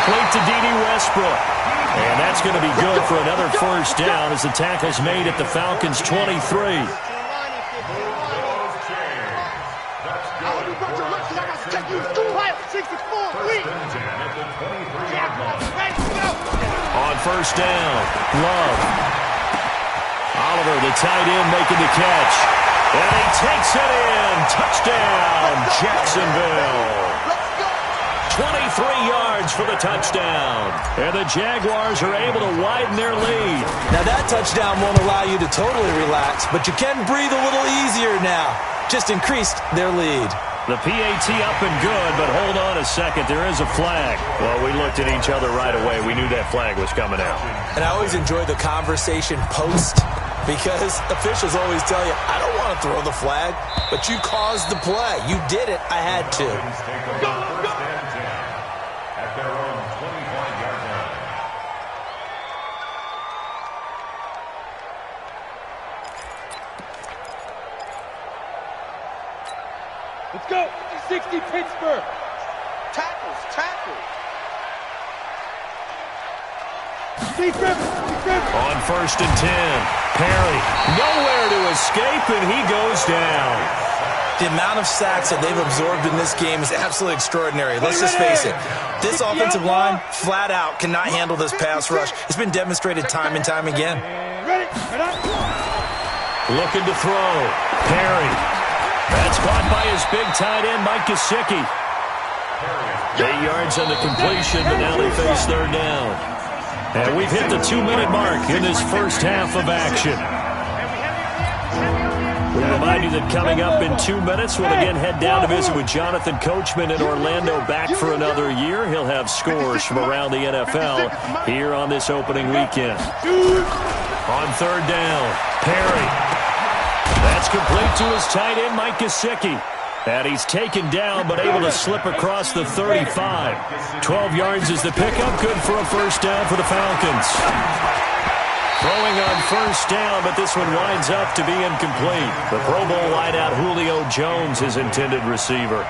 complete to D.D. Westbrook. And that's going to be good for another first down as the tackle's made at the Falcons' 23. On first down, Love. Oliver, the tight end, making the catch. And he takes it in. Touchdown, Jacksonville. 23 yards for the touchdown. And the Jaguars are able to widen their lead. Now that touchdown won't allow you to totally relax, but you can breathe a little easier now. Just increased their lead. The PAT up and good, but hold on a second. There is a flag. Well, we looked at each other right away. We knew that flag was coming out. And I always enjoy the conversation post because officials always tell you, I don't want to throw the flag, but you caused the play. You did it. I had to. Go, go. At their own 25-yard line. Let's go. 60 Pittsburgh. Tackles. On first and 10, Perry. Nowhere to escape, and he goes down. The amount of sacks that they've absorbed in this game is absolutely extraordinary. Let's just face it. This offensive line, flat out, cannot handle this pass rush. It's been demonstrated time and time again. Looking to throw. Perry. That's caught by his big tight end, Mike Gesicki. 8 yards on the completion, but now they face third down. And we've hit the 2-minute mark in this first half of action. We remind you that coming up in 2 minutes, we'll again head down to visit with Jonathan Coachman in Orlando, back for another year. He'll have scores from around the NFL here on this opening weekend. On third down, Perry. That's complete to his tight end, Mike Gesicki. And he's taken down, but able to slip across the 35. 12 yards is the pickup. Good for a first down for the Falcons. Throwing on first down, but this one winds up to be incomplete. The Pro Bowl wideout Julio Jones, his intended receiver.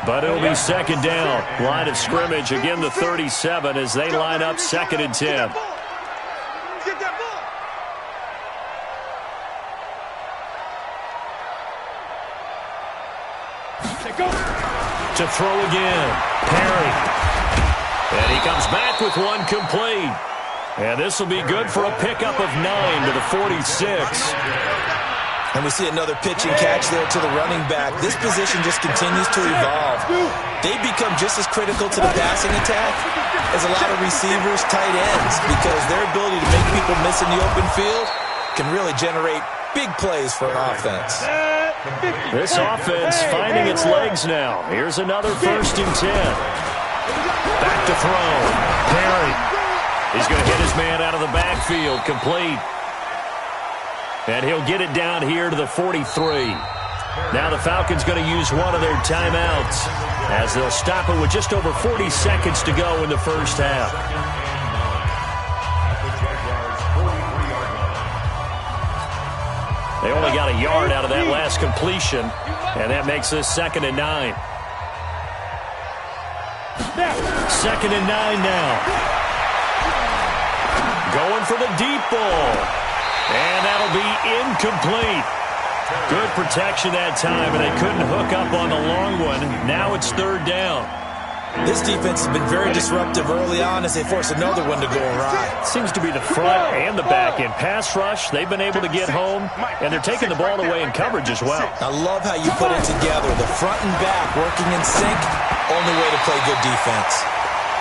But it'll be second down. Line of scrimmage, again the 37 as they line up second and 10. To throw again, Perry. And he comes back with one complete. And this will be good for a pickup of 9 to the 46. And we see another pitch and catch there to the running back. This position just continues to evolve. They become just as critical to the passing attack as a lot of receivers, tight ends, because their ability to make people miss in the open field can really generate big plays for an offense. This offense finding its legs now. Here's another first and 10. Back to throw. Perry. He's going to hit his man out of the backfield. Complete. And he'll get it down here to the 43. Now the Falcons going to use one of their timeouts as they'll stop it with just over 40 seconds to go in the first half. They only got a yard out of that last completion, and that makes this second and 9. Second and 9 now. Going for the deep ball. And that'll be incomplete. Good protection that time, and they couldn't hook up on the long one. Now it's third down. This defense has been very disruptive early on as they force another one to go awry. Seems to be the front and the back end. Pass rush, they've been able to get home, and they're taking the ball away in coverage as well. I love how you put it together. The front and back working in sync, only way to play good defense.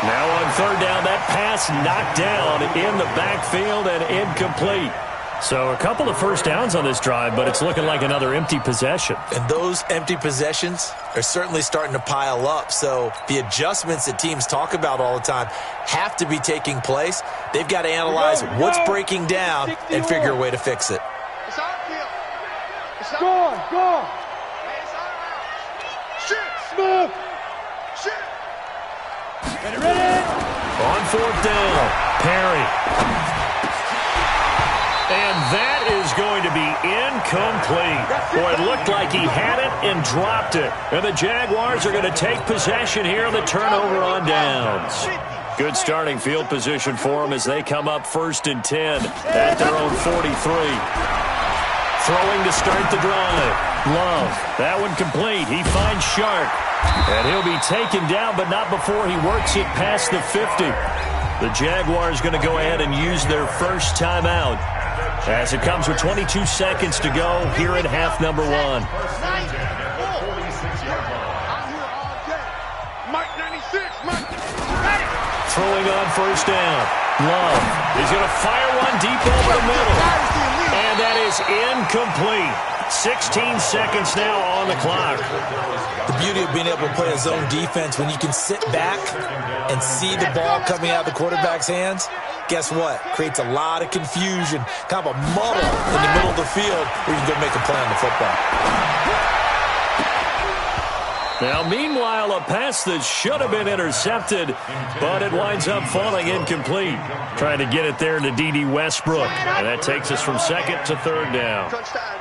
Now on third down, that pass knocked down in the backfield and incomplete. So a couple of first downs on this drive, but it's looking like another empty possession. And those empty possessions are certainly starting to pile up. So the adjustments that teams talk about all the time have to be taking place. They've got to analyze what's breaking down and figure a way to fix it. Go on. Smooth. Ready. On fourth down, Perry. And that is going to be incomplete. Boy, it looked like he had it and dropped it. And the Jaguars are going to take possession here on the turnover on downs. Good starting field position for them as they come up 1st and 10 at their own 43. Throwing to start the drive. Love. That one complete. He finds Shark. And he'll be taken down, but not before he works it past the 50. The Jaguars going to go ahead and use their first timeout as it comes with 22 seconds to go here in half number 1. Throwing on 1st down. Love. He's going to fire one deep over the middle. And that is incomplete. 16 seconds now on the clock. The beauty of being able to play a zone defense when you can sit back and see the ball coming out of the quarterback's hands, guess what? Creates a lot of confusion, kind of a muddle in the middle of the field where you can go make a play on the football. Now, meanwhile, a pass that should have been intercepted, but it winds up falling incomplete. Trying to get it there to D.D. Westbrook, and that takes us from 2nd to 3rd down.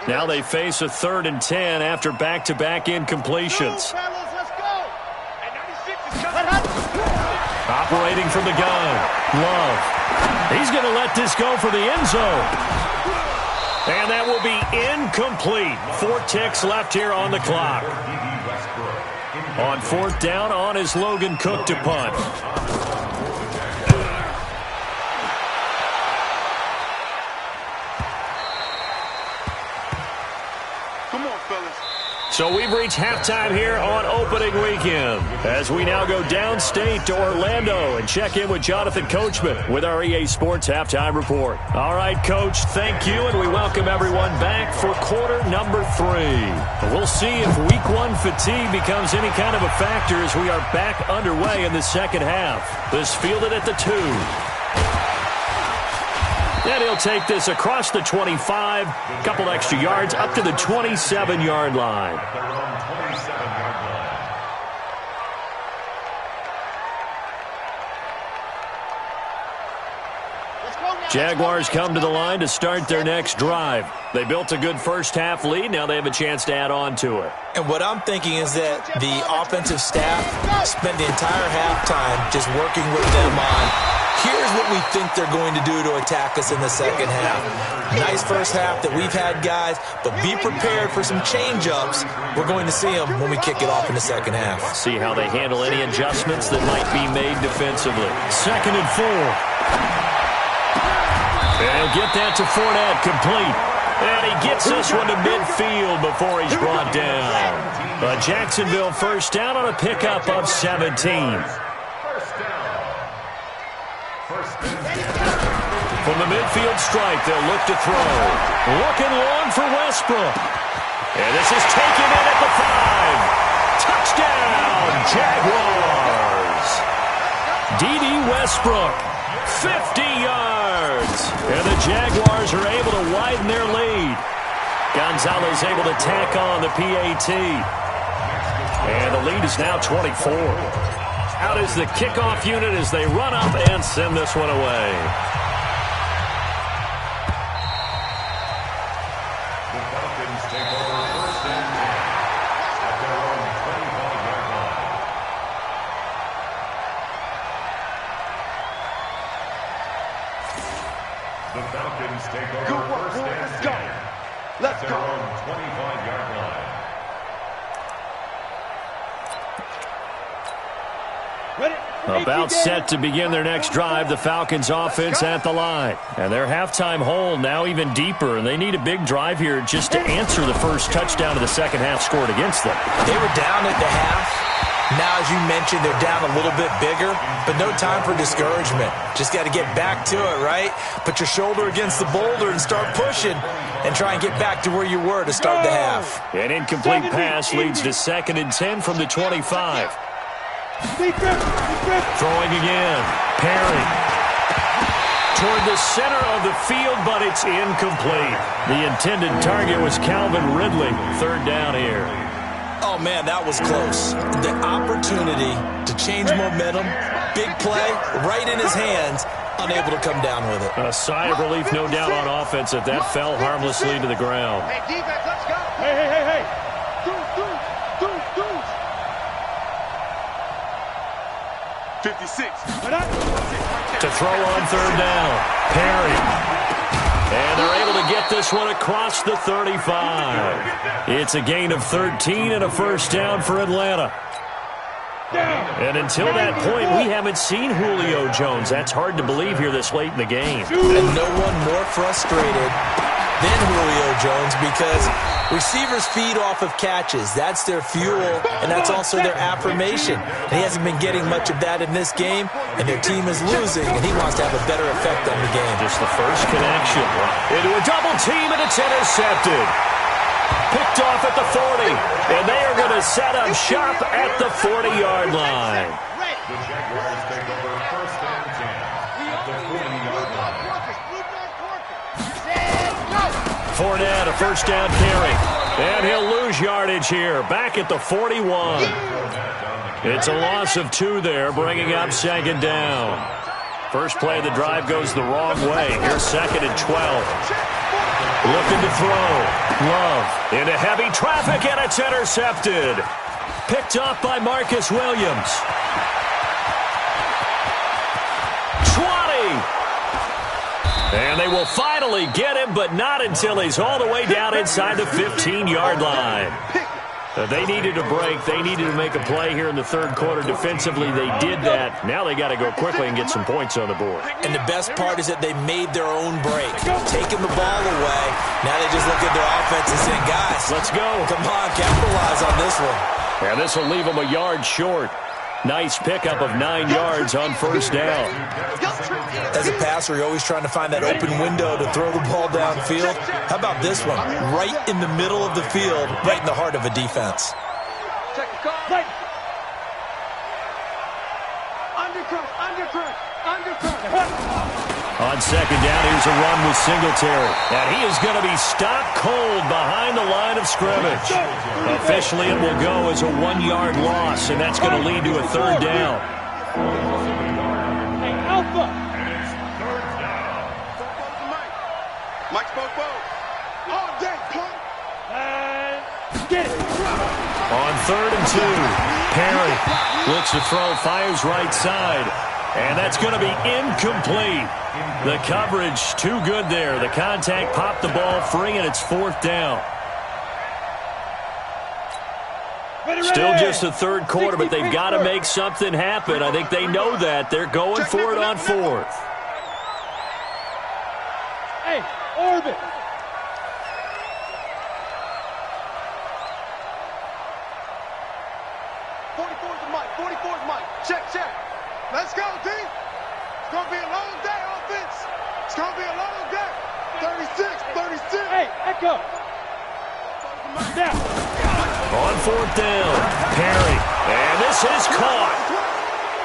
Now they face a 3rd and 10 after back-to-back incompletions. Operating from the gun, Love. He's going to let this go for the end zone. And that will be incomplete. 4 ticks left here on the clock. On 4th down, on is Logan Cook to punt. Come on, fellas. So we've reached halftime here on opening weekend as we now go downstate to Orlando and check in with Jonathan Coachman with our EA Sports Halftime Report. All right, Coach, thank you, and we welcome everyone back for quarter number 3. We'll see if week 1 fatigue becomes any kind of a factor as we are back underway in the second half. This fielded at the 2. And he'll take this across the 25, couple extra yards, up to the 27-yard line. Jaguars come to the line to start their next drive. They built a good first-half lead. Now they have a chance to add on to it. And what I'm thinking is that the offensive staff spent the entire halftime just working with them on here's what we think they're going to do to attack us in the second half. Nice first half that we've had, guys, but be prepared for some change-ups. We're going to see them when we kick it off in the second half. See how they handle any adjustments that might be made defensively. 2nd and 4. And he'll get that to Fournette, complete. And he gets this one to midfield before he's brought down. A Jacksonville first down on a pickup of 17. From the midfield stripe, they'll look to throw. Looking long for Westbrook. And this is taken in at the 5. Touchdown, Jaguars. D.D. Westbrook, 50 yards. And the Jaguars are able to widen their lead. Gonzalez able to tack on the PAT. And the lead is now 24. Out is the kickoff unit as they run up and send this one away. The Falcons take over 1st and 10 at their own 25-yard line. The Falcons take over 1st and 10 at their own 25-yard line. About set to begin their next drive, the Falcons offense at the line. And their halftime hole now even deeper, and they need a big drive here just to answer the first touchdown of the second half scored against them. They were down at the half. Now, as you mentioned, they're down a little bit bigger, but no time for discouragement. Just got to get back to it, right? Put your shoulder against the boulder and start pushing and try and get back to where you were to start the half. An incomplete pass leads to 2nd and 10 from the 25. Throwing again. Perry. Toward the center of the field, but it's incomplete. The intended target was Calvin Ridley. 3rd down here. Oh, man, that was close. The opportunity to change momentum, big play, right in his hands, unable to come down with it. A sigh of relief, no doubt, on offense if that fell harmlessly to the ground. Hey, defense, let's go. Hey. Do. 56. To throw on third down. Perry. And they're able to get this one across the 35. It's a gain of 13 and a first down for Atlanta. And until that point, we haven't seen Julio Jones. That's hard to believe here this late in the game. And no one more frustrated than Julio Jones because receivers feed off of catches. That's their fuel, and that's also their affirmation. And he hasn't been getting much of that in this game, and their team is losing, and he wants to have a better effect on the game. Just the first connection. Into a double team, and it's intercepted. Picked off at the 40, and they are going to set up shop at the 40-yard line. The Jaguars take over first and 10 at the 40-yard line. Fournette, a first down carry. And he'll lose yardage here, back at the 41. It's a loss of 2 there, bringing up second down. First play of the drive goes the wrong way. Here's second and 12. Looking to throw. Love into heavy traffic, and it's intercepted. Picked off by Marcus Williams. 20. And they will finally get him, but not until he's all the way down inside the 15-yard line. They needed a break. They needed to make a play here in the third quarter. Defensively, they did that. Now they got to go quickly and get some points on the board. And the best part is that they made their own break, taking the ball away. Now they just look at their offense and say, guys, let's go. Come on, capitalize on this one. And this will leave them a yard short. Nice pickup of 9 yards on first down. As a passer, you're always trying to find that open window to throw the ball downfield. How about this one? Right in the middle of the field, right in the heart of a defense. On second down, here's a run with Singletary. And he is going to be stopped cold behind the line of scrimmage. Officially, it will go as a 1-yard loss, and that's going to lead to a third down. Hey, Alpha! Mike spoke both. All day, punk. And get it. On third and 2, Perry looks to throw, fires right side. And that's going to be incomplete. The coverage too good there. The contact popped the ball free, and it's fourth down. Still just the third quarter, but they've got to make something happen. I think they know that. They're going for it on fourth. Hey, orbit. Check. Let's go, D. It's going to be a long day, offense. It's going to be a long day. 36. Hey, echo. Now. On fourth down, Perry. And this is caught.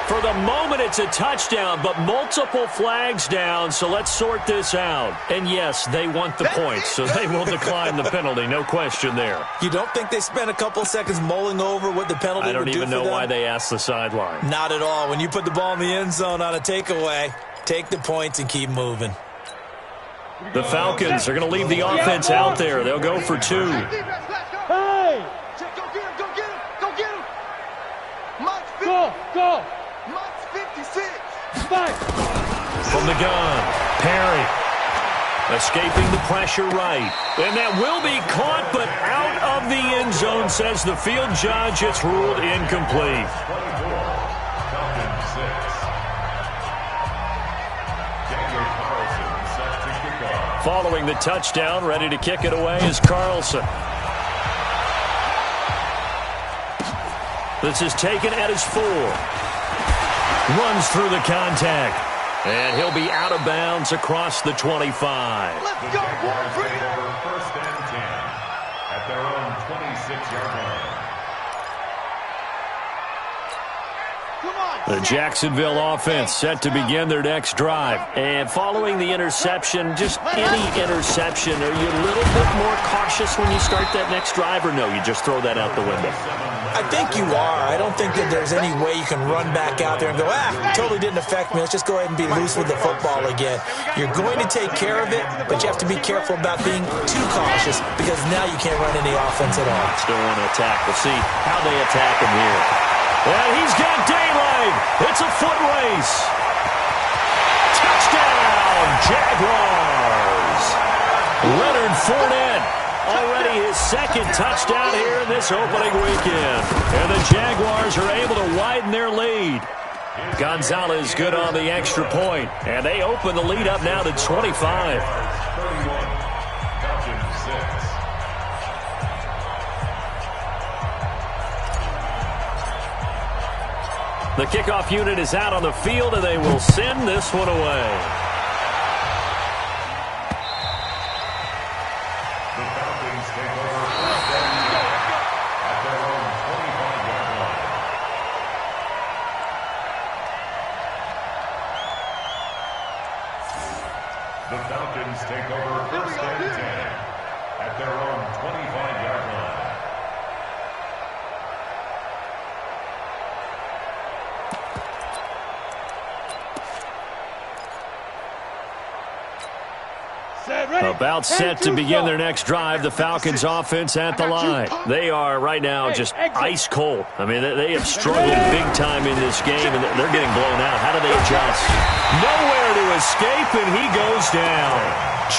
For the moment, it's a touchdown, but multiple flags down, so let's sort this out. And yes, they want the points, so they will decline the penalty, no question there. You don't think they spent a couple seconds mulling over what the penalty would do for them? I don't even know why they asked the sideline. Not at all. When you put the ball in the end zone on a takeaway, take the points and keep moving. The Falcons are going to leave the offense out there. They'll go for 2. Hey! Go get him! Go! Mike's 56. From the gun, Perry escaping the pressure right. And that will be caught, but out of the end zone, says the field judge. It's ruled incomplete. Following the touchdown, ready to kick it away is Carlson. This is taken at his 4. Runs through the contact. And he'll be out of bounds across the 25. Let's go, Jaguars take over first and 10 at their own 26-yard line. The Jacksonville offense set to begin their next drive. And following the interception, just any interception, are you a little bit more cautious when you start that next drive, or no, you just throw that out the window? I think you are. I don't think that there's any way you can run back out there and go, totally didn't affect me. Let's just go ahead and be loose with the football again. You're going to take care of it, but you have to be careful about being too cautious because now you can't run any offense at all. Still want to attack. We'll see how they attack him here. And he's got daylight. It's a foot race. Touchdown, Jaguars. Leonard Fournette, already his second touchdown here in this opening weekend. And the Jaguars are able to widen their lead. Gonzalez good on the extra point. And they open the lead up now to 25. The kickoff unit is out on the field, and they will send this one away. The Falcons take over first and 10 at their own 25-yard line. The Falcons take over first and 10 at their own 25-yard line. About set to begin their next drive, the Falcons offense at the line. They are right now just ice cold. I mean, they have struggled big time in this game, and they're getting blown out. How do they adjust? Nowhere to escape, and he goes down.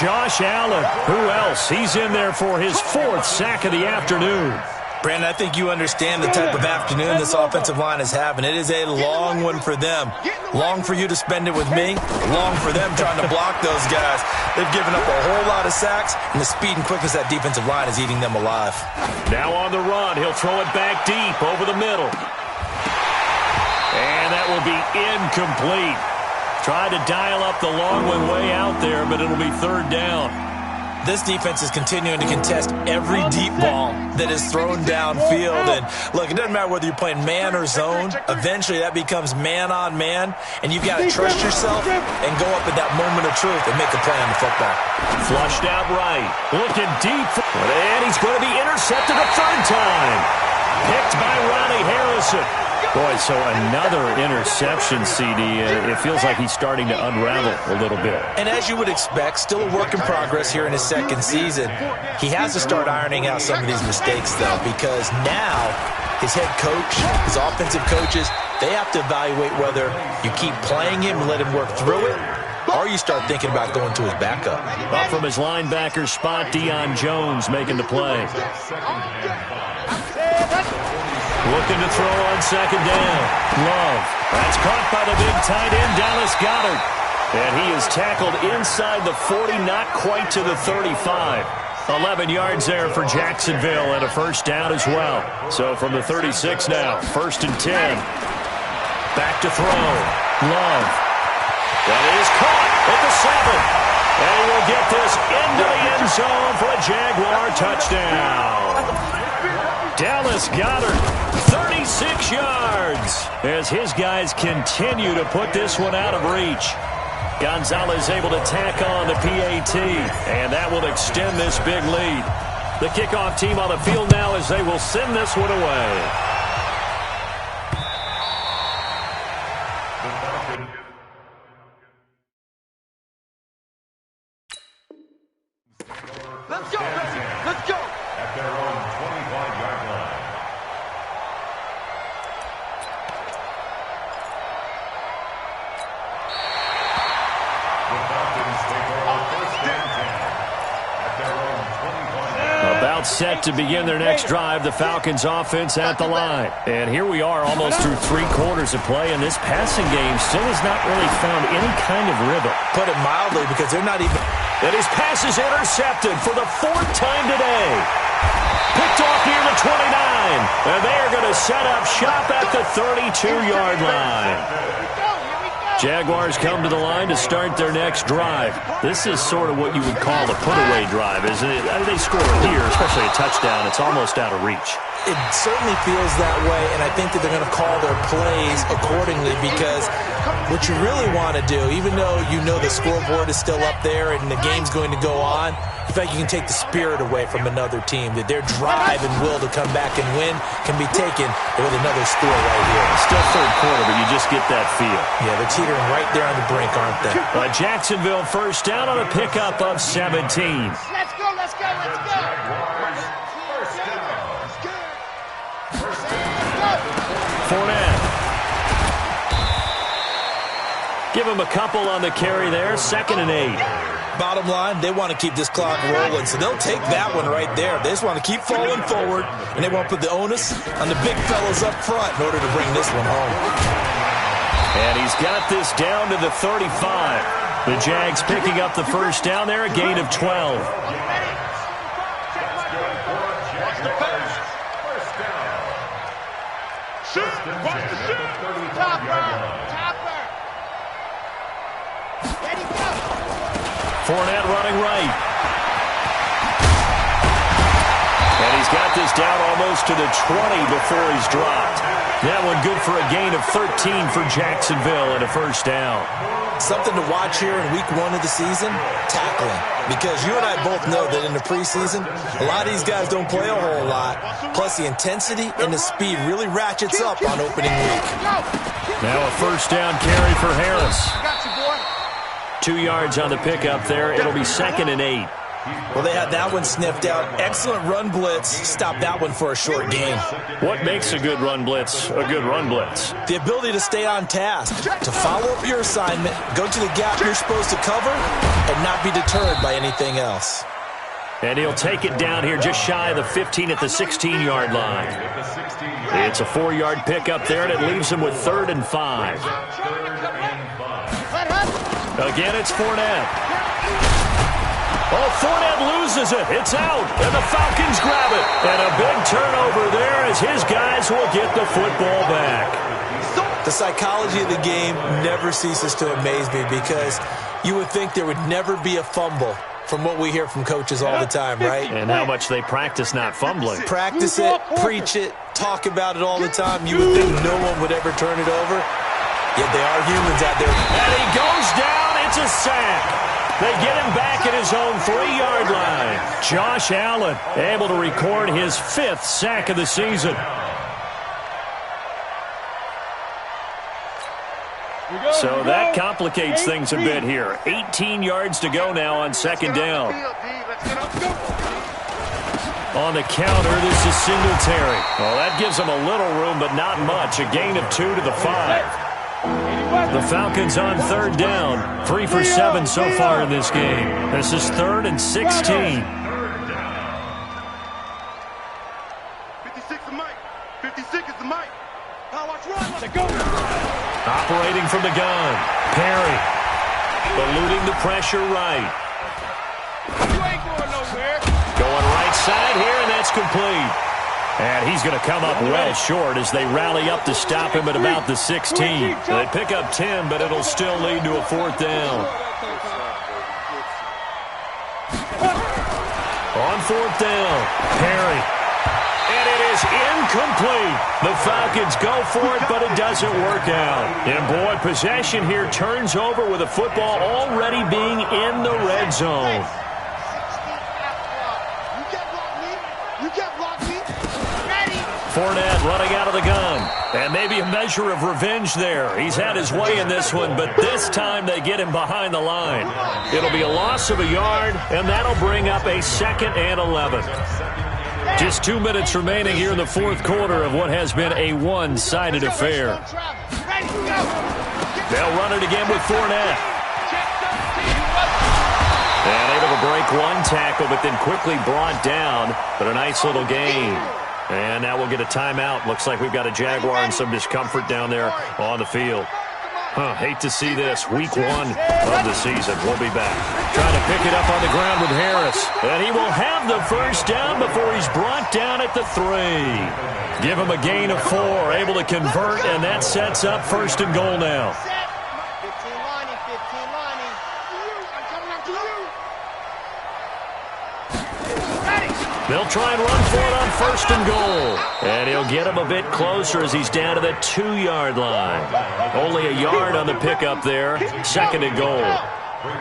Josh Allen, who else? He's in there for his 4th sack of the afternoon. Brandon, I think you understand the type of afternoon this offensive line is having. It is a long one for them. Long for you to spend it with me. Long for them trying to block those guys. They've given up a whole lot of sacks, and the speed and quickness of that defensive line is eating them alive. Now on the run, he'll throw it back deep over the middle. And that will be incomplete. Tried to dial up the long one way out there, but it'll be 3rd down. This defense is continuing to contest every deep ball that is thrown downfield. And, look, it doesn't matter whether you're playing man or zone. Eventually, that becomes man-on-man, and you've got to trust yourself and go up at that moment of truth and make a play on the football. Flushed out right. Looking deep. And he's going to be intercepted a 3rd time. Picked by Ronnie Harrison. Boy, so another interception, CD. It feels like he's starting to unravel a little bit. And as you would expect, still a work in progress here in his 2nd season. He has to start ironing out some of these mistakes, though, because now his head coach, his offensive coaches, they have to evaluate whether you keep playing him and let him work through it, or you start thinking about going to his backup. Up from his linebacker spot, Deion Jones making the play. Looking to throw on 2nd down. Love. That's caught by the big tight end, Dallas Goedert. And he is tackled inside the 40, not quite to the 35. 11 yards there for Jacksonville and a 1st down as well. So from the 36 now, 1st and 10. Back to throw. Love. That is caught at the 7. And he will get this into the end zone for a Jaguar touchdown. Dallas Goedert, 36 yards, as his guys continue to put this one out of reach. Gonzalez able to tack on the PAT, and that will extend this big lead. The kickoff team on the field now as they will send this one away. Let's go, baby. Let's go. At their own 25-yard line. The Falcons take over first and 10 at their own 25-yard line. About set to begin their next drive, the Falcons offense at the line. And here we are almost through 3 quarters of play, and this passing game still has not really found any kind of rhythm. Put it mildly, because they're not even... And his pass is intercepted for the 4th time today. Picked off near the 29. And they are going to set up shop at the 32-yard line. Jaguars come to the line to start their next drive. This is sort of what you would call a put-away drive, isn't it? They score here, especially a touchdown. It's almost out of reach. It certainly feels that way, and I think that they're going to call their plays accordingly, because what you really want to do, even though you know the scoreboard is still up there and the game's going to go on, in fact, you can take the spirit away from another team, that their drive and will to come back and win can be taken with another score right here. Still 3rd quarter, but you just get that feel. Yeah, they're teetering right there on the brink, aren't they? Jacksonville 1st down on a pickup of 17. Let's go, let's go, let's go. Jaguars first down. Fournette. Give him a couple on the carry there, 2nd and 8. Bottom line, they want to keep this clock rolling, so they'll take that one right there. They just want to keep falling forward, and they want to put the onus on the big fellas up front in order to bring this one home. And he's got this down to the 35. The Jags picking up the first down there, a gain of 12. Fournette running right. And he's got this down almost to the 20 before he's dropped. That one good for a gain of 13 for Jacksonville and a first down. Something to watch here in week 1 of the season, tackling. Because you and I both know that in the preseason, a lot of these guys don't play a whole lot. Plus the intensity and the speed really ratchets up on opening week. Now a first down carry for Harris. 2 yards on the pickup there. It'll be 2nd and 8. Well, they had that one sniffed out. Excellent run blitz. Stop that one for a short gain. What makes a good run blitz a good run blitz? The ability to stay on task, to follow up your assignment, go to the gap you're supposed to cover, and not be deterred by anything else. And he'll take it down here just shy of the 15 at the 16-yard line. It's a 4-yard pickup there, and it leaves him with 3rd and 5. Again, it's Fournette. Oh, Fournette loses it. It's out, and the Falcons grab it. And a big turnover there as his guys will get the football back. The psychology of the game never ceases to amaze me because you would think there would never be a fumble from what we hear from coaches all the time, right? And how much they practice not fumbling. Practice it, preach it, talk about it all the time. You would think no one would ever turn it over. Yet they are humans out there. And he goes down. It's a sack. They get him back at his own 3-yard line. Josh Allen able to record his 5th sack of the season. So that complicates things a bit here. 18 yards to go now on 2nd down. On the counter, this is Singletary. Well, that gives them a little room, but not much. A gain of 2 to the 5. The Falcons on 3rd down. 3 for 7 so far in this game. This is 3rd and 16. 56 is Mike. 56 is the Mike. Now watch run. Let it go. Operating from the gun. Perry. Eluding the pressure right. You ain't going nowhere. Going right side here, and that's complete. And he's going to come up well short as they rally up to stop him at about the 16. They pick up 10, but it'll still lead to a 4th down. On 4th down, Perry. And it is incomplete. The Falcons go for it, but it doesn't work out. And boy, possession here turns over with the football already being in the red zone. Fournette running out of the gun. And maybe a measure of revenge there. He's had his way in this one, but this time they get him behind the line. It'll be a loss of a yard, and that'll bring up a 2nd and 11. Just 2 minutes remaining here in the 4th quarter of what has been a one-sided affair. They'll run it again with Fournette. And able to break one tackle, but then quickly brought down. But a nice little gain. And now we'll get a timeout. Looks like we've got a Jaguar and some discomfort down there on the field. Hate to see this. Week 1 of the season. We'll be back. Trying to pick it up on the ground with Harris. And he will have the first down before he's brought down at the 3. Give him a gain of 4. Able to convert, and that sets up 1st and goal now. They'll try and run for it on 1st and goal. And he'll get him a bit closer as he's down to the 2-yard line. Only a yard on the pickup there. 2nd and goal.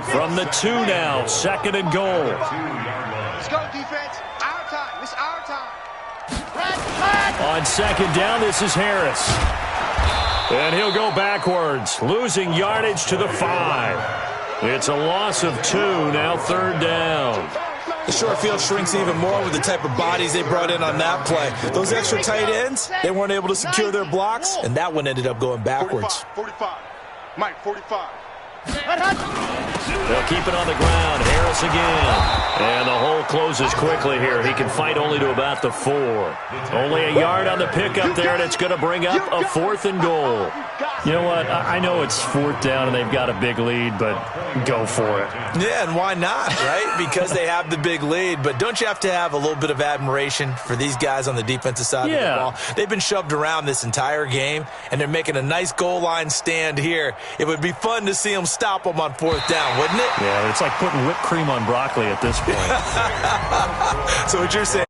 From the 2 now, 2nd and goal. Let's go, defense. Our time. It's our time. On 2nd down, this is Harris. And he'll go backwards, losing yardage to the 5. It's a loss of 2, now 3rd down. The short field shrinks even more with the type of bodies they brought in on that play. Those extra tight ends, they weren't able to secure their blocks, and that one ended up going backwards. 45. Mike, 45. They'll keep it on the ground. Harris again. And the hole closes quickly here. He can fight only to about the 4. Only a yard on the pickup there, and it's going to bring up a 4th and goal. You know what? I know it's 4th down and they've got a big lead, but go for it. Yeah, and why not, right? Because they have the big lead. But don't you have to have a little bit of admiration for these guys on the defensive side of the ball? They've been shoved around this entire game, and they're making a nice goal line stand here. It would be fun to see them stop them on 4th down, wouldn't it? Yeah, it's like putting whipped cream on broccoli at this point. So what you're saying